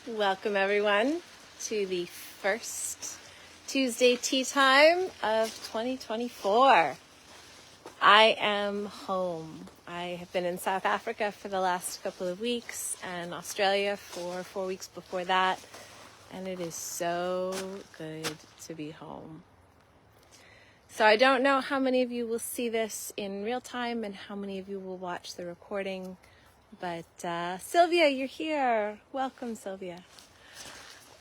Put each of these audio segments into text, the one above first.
Welcome everyone to the first Tuesday tea time of 2024. I am home. I have been in South Africa for the last couple of weeks and Australia for 4 weeks before that, and it is so good to be home. So I don't know how many of you will see this in real time and how many of you will watch the recording. But Sylvia, you're here. Welcome, Sylvia.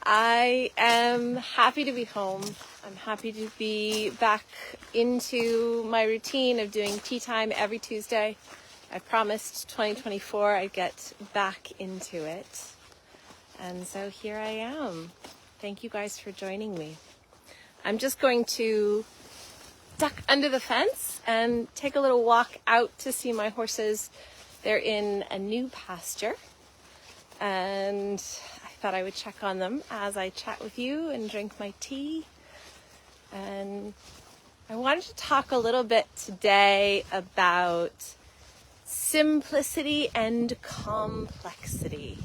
I am happy to be home. I'm happy to be back into my routine of doing tea time every Tuesday. I promised 2024 I'd get back into it. And so here I am. Thank you guys for joining me. I'm just going to duck under the fence and take a little walk out to see my horses. They're in a new pasture, and I thought I would check on them as I chat with you and drink my tea. And I wanted to talk a little bit today about simplicity and complexity.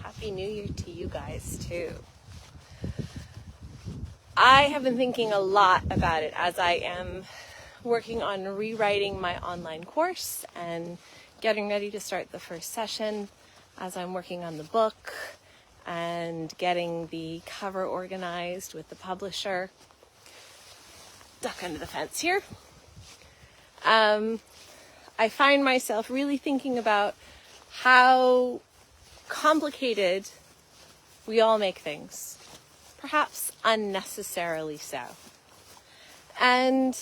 Happy New Year to you guys too. I have been thinking a lot about it as I am working on rewriting my online course and getting ready to start the first session, as I'm working on the book and getting the cover organized with the publisher. Duck under the fence here. I find myself really thinking about how complicated we all make things, perhaps unnecessarily so, and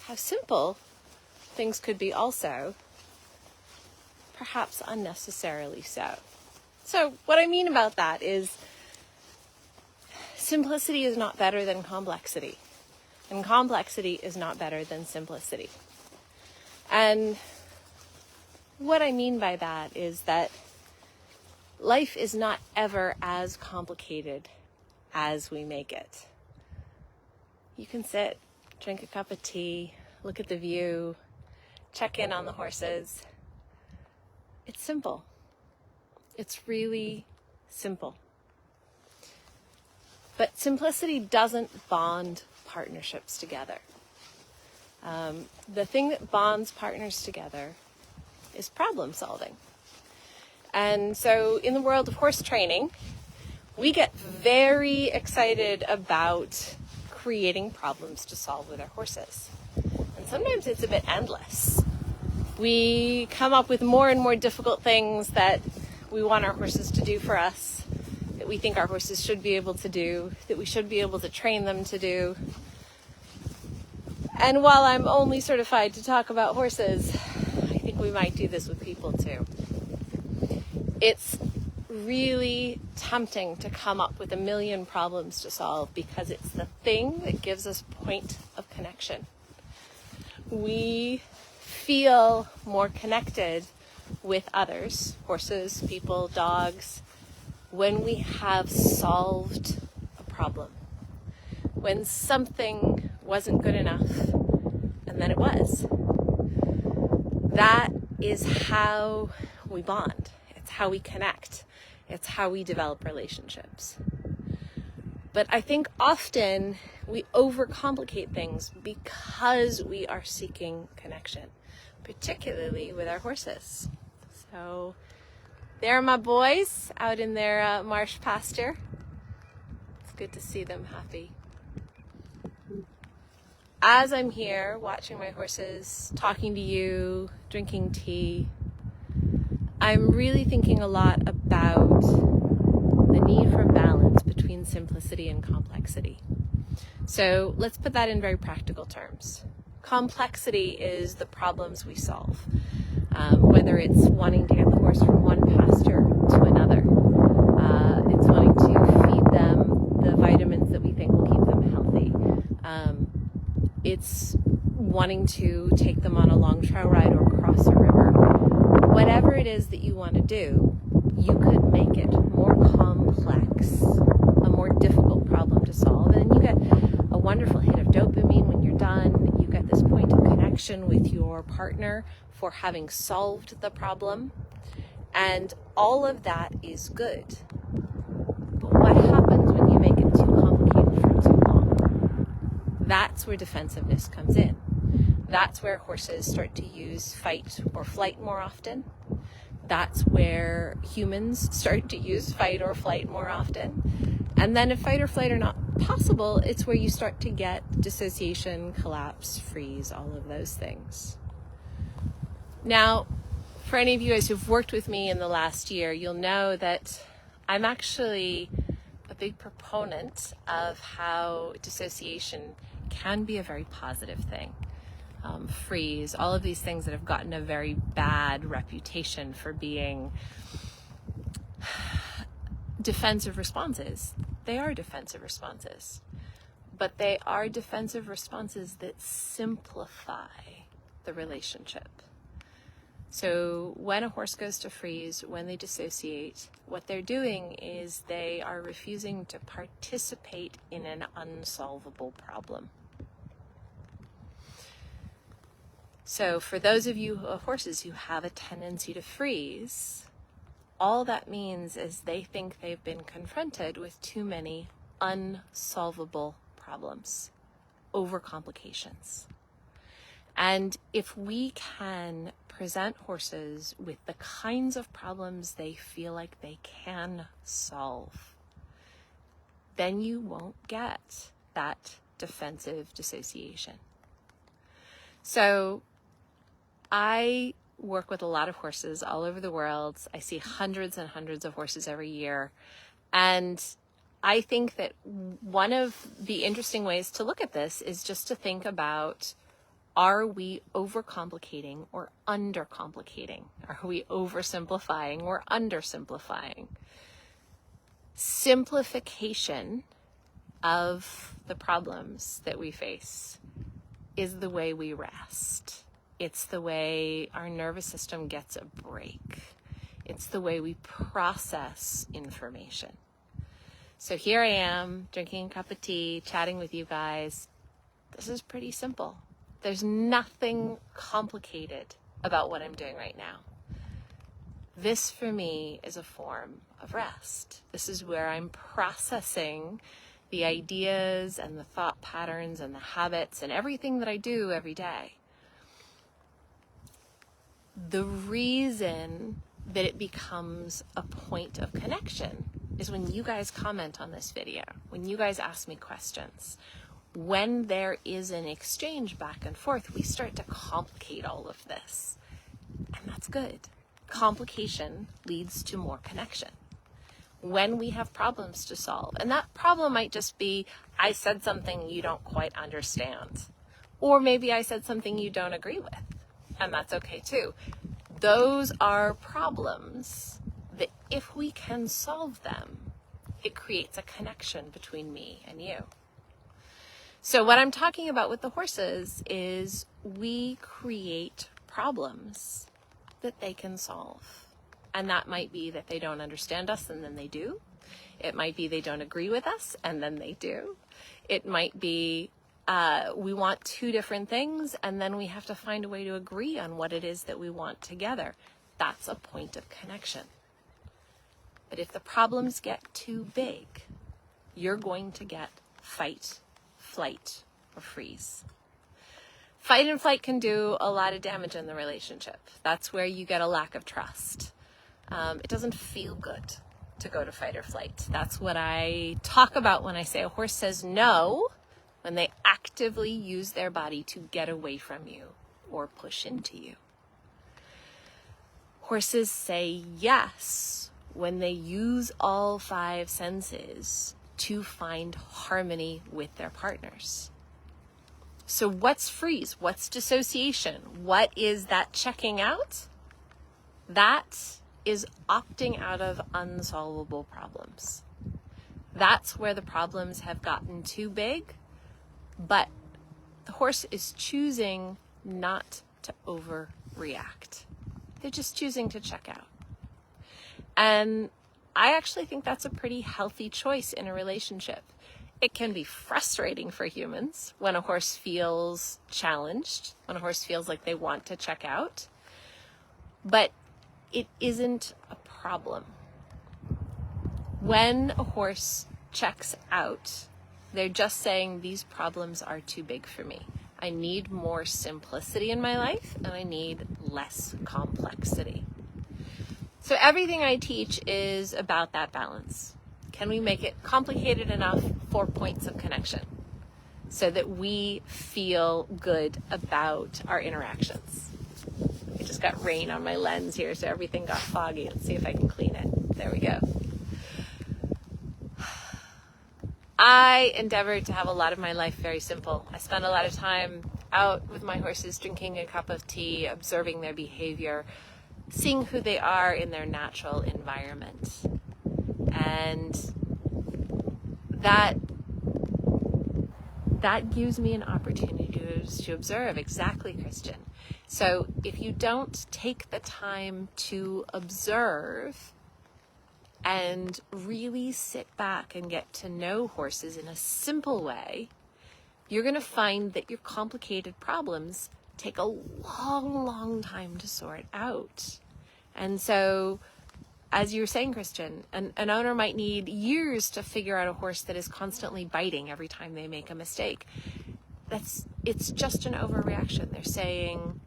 how simple things could be also, perhaps unnecessarily so. So what I mean about that is simplicity is not better than complexity, and complexity is not better than simplicity. And what I mean by that is that life is not ever as complicated as we make it. You can sit, drink a cup of tea, look at the view, check in on the horses. It's simple. It's really simple. But simplicity doesn't bond partnerships together. The thing that bonds partners together is problem solving. And so in the world of horse training, we get very excited about creating problems to solve with our horses. And sometimes it's a bit endless. We come up with more and more difficult things that we want our horses to do for us, that we think our horses should be able to do, that we should be able to train them to do. And while I'm only certified to talk about horses, I think we might do this with people too. It's really tempting to come up with a million problems to solve because it's the thing that gives us point of connection. We feel more connected with others, horses, people, dogs, when we have solved a problem. When something wasn't good enough, and then it was. That is how we bond. It's how we connect. It's how we develop relationships. But I think often we overcomplicate things because we are seeking connection, particularly with our horses. So there are my boys out in their marsh pasture. It's good to see them happy. As I'm here watching my horses, talking to you, drinking tea, I'm really thinking a lot about the need for balance between simplicity and complexity. So let's put that in very practical terms. Complexity is the problems we solve, whether it's wanting to get the horse from one pasture to another. It's wanting to feed them the vitamins that we think will keep them healthy. It's wanting to take them on a long trail ride or cross a river. Whatever it is that you want to do, you could make it more complex, a more difficult problem to solve, and then you get a wonderful hit of dopamine when you're done. You get this point of connection with your partner for having solved the problem, and all of that is good. That's where defensiveness comes in. That's where horses start to use fight or flight more often. That's where humans start to use fight or flight more often. And then if fight or flight are not possible, it's where you start to get dissociation, collapse, freeze, all of those things. Now, for any of you guys who've worked with me in the last year, you'll know that I'm actually a big proponent of how dissociation can be a very positive thing. Freeze, all of these things that have gotten a very bad reputation for being defensive responses. They are defensive responses, but they are defensive responses that simplify the relationship. So when a horse goes to freeze, when they dissociate, what they're doing is they are refusing to participate in an unsolvable problem. So for those of you horses who have a tendency to freeze, all that means is they think they've been confronted with too many unsolvable problems, overcomplications. And if we can present horses with the kinds of problems they feel like they can solve, then you won't get that defensive dissociation. So I work with a lot of horses all over the world. I see hundreds and hundreds of horses every year. And I think that one of the interesting ways to look at this is just to think about, are we overcomplicating or undercomplicating? Are we oversimplifying or undersimplifying? Simplification of the problems that we face is the way we rest. It's the way our nervous system gets a break. It's the way we process information. So here I am, drinking a cup of tea, chatting with you guys. This is pretty simple. There's nothing complicated about what I'm doing right now. This, for me, is a form of rest. This is where I'm processing the ideas and the thought patterns and the habits and everything that I do every day. The reason that it becomes a point of connection is when you guys comment on this video, when you guys ask me questions, when there is an exchange back and forth, we start to complicate all of this. And that's good. Complication leads to more connection. When we have problems to solve, and that problem might just be, I said something you don't quite understand, or maybe I said something you don't agree with. And that's okay too. Those are problems that if we can solve them, it creates a connection between me and you. So what I'm talking about with the horses is we create problems that they can solve. And that might be that they don't understand us and then they do. It might be they don't agree with us and then they do. It might be we want two different things, and then we have to find a way to agree on what it is that we want together. That's a point of connection. But if the problems get too big, you're going to get fight, flight, or freeze. Fight and flight can do a lot of damage in the relationship. That's where you get a lack of trust. It doesn't feel good to go to fight or flight. That's what I talk about when I say a horse says no, when they actively use their body to get away from you or push into you. Horses say yes when they use all five senses to find harmony with their partners. So what's freeze? What's dissociation? What is that checking out? That is opting out of unsolvable problems. That's where the problems have gotten too big, but the horse is choosing not to overreact. They're just choosing to check out. And I actually think that's a pretty healthy choice in a relationship. It can be frustrating for humans when a horse feels challenged, when a horse feels like they want to check out, but it isn't a problem. When a horse checks out, They're just saying these problems are too big for me. I need more simplicity in my life, and I need less complexity. So everything I teach is about that balance. Can we make it complicated enough for points of connection so that we feel good about our interactions? I just got rain on my lens here, so everything got foggy. Let's see if I can clean it. There we go. I endeavor to have a lot of my life very simple. I spend a lot of time out with my horses, drinking a cup of tea, observing their behavior, seeing who they are in their natural environment. And that gives me an opportunity to observe. Exactly, Christian. So if you don't take the time to observe and really sit back and get to know horses in a simple way, you're going to find that your complicated problems take a long, long time to sort out. And so, as you were saying, Christian, an owner might need years to figure out a horse that is constantly biting every time they make a mistake. It's just an overreaction. They're saying,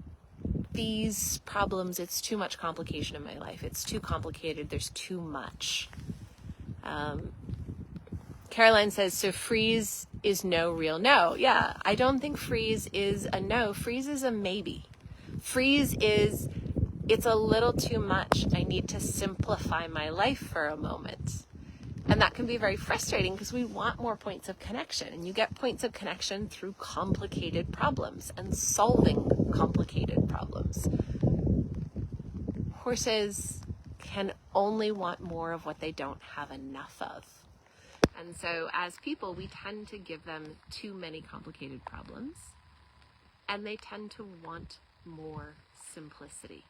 these problems, it's too much complication in my life. It's too complicated. There's too much. Caroline says, so freeze is no real no. Yeah, I don't think freeze is a no. Freeze is a maybe. Freeze is, it's a little too much. I need to simplify my life for a moment. And that can be very frustrating because we want more points of connection. And you get points of connection through complicated problems and solving complicated problems. Horses can only want more of what they don't have enough of. And so as people, we tend to give them too many complicated problems, and they tend to want more simplicity.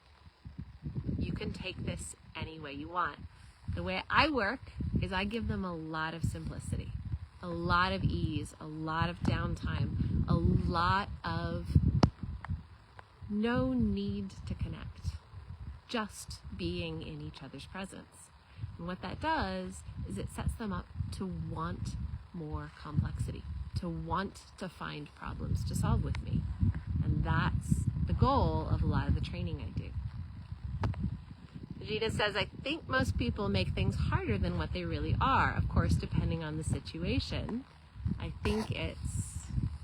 You can take this any way you want. The way I work is I give them a lot of simplicity, a lot of ease, a lot of downtime, a lot of no need to connect, just being in each other's presence. And what that does is it sets them up to want more complexity, to want to find problems to solve with me. And that's the goal of a lot of the training I do. Vegeta says, I think most people make things harder than what they really are. Of course, depending on the situation. I think it's,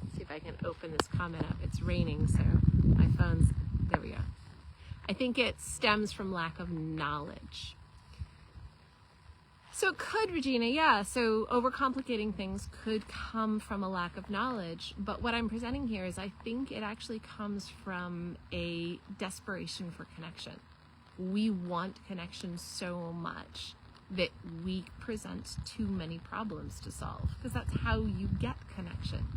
let's see if I can open this comment up. It's raining, so my phone's, there we go. I think it stems from lack of knowledge. So it could, Regina, yeah. So overcomplicating things could come from a lack of knowledge. But what I'm presenting here is I think it actually comes from a desperation for connection. We want connection so much that we present too many problems to solve, because that's how you get connection.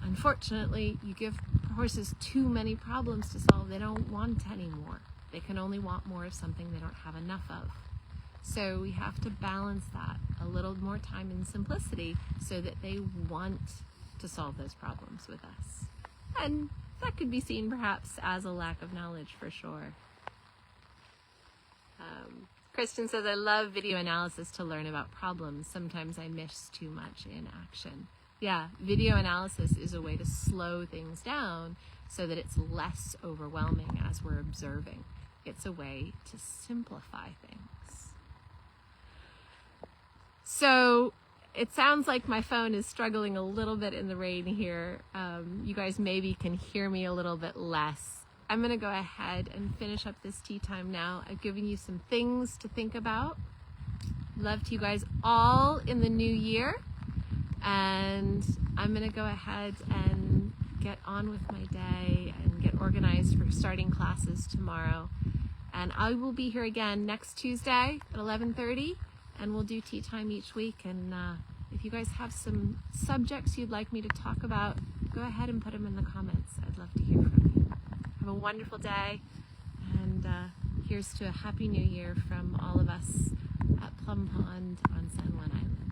Unfortunately, you give horses too many problems to solve, they don't want any more. They can only want more of something they don't have enough of. So we have to balance that, a little more time in simplicity so that they want to solve those problems with us. And that could be seen perhaps as a lack of knowledge for sure. Kristen says, I love video analysis to learn about problems. Sometimes I miss too much in action. Yeah, video analysis is a way to slow things down so that it's less overwhelming as we're observing. It's a way to simplify things. So it sounds like my phone is struggling a little bit in the rain here. You guys maybe can hear me a little bit less. I'm going to go ahead and finish up this tea time now. I've given you some things to think about. Love to you guys all in the new year. And I'm going to go ahead and get on with my day and get organized for starting classes tomorrow. And I will be here again next Tuesday at 11:30, and we'll do tea time each week. And if you guys have some subjects you'd like me to talk about, go ahead and put them in the comments. I'd love to hear from you. Have a wonderful day, and here's to a happy new year from all of us at Plum Pond on San Juan Island.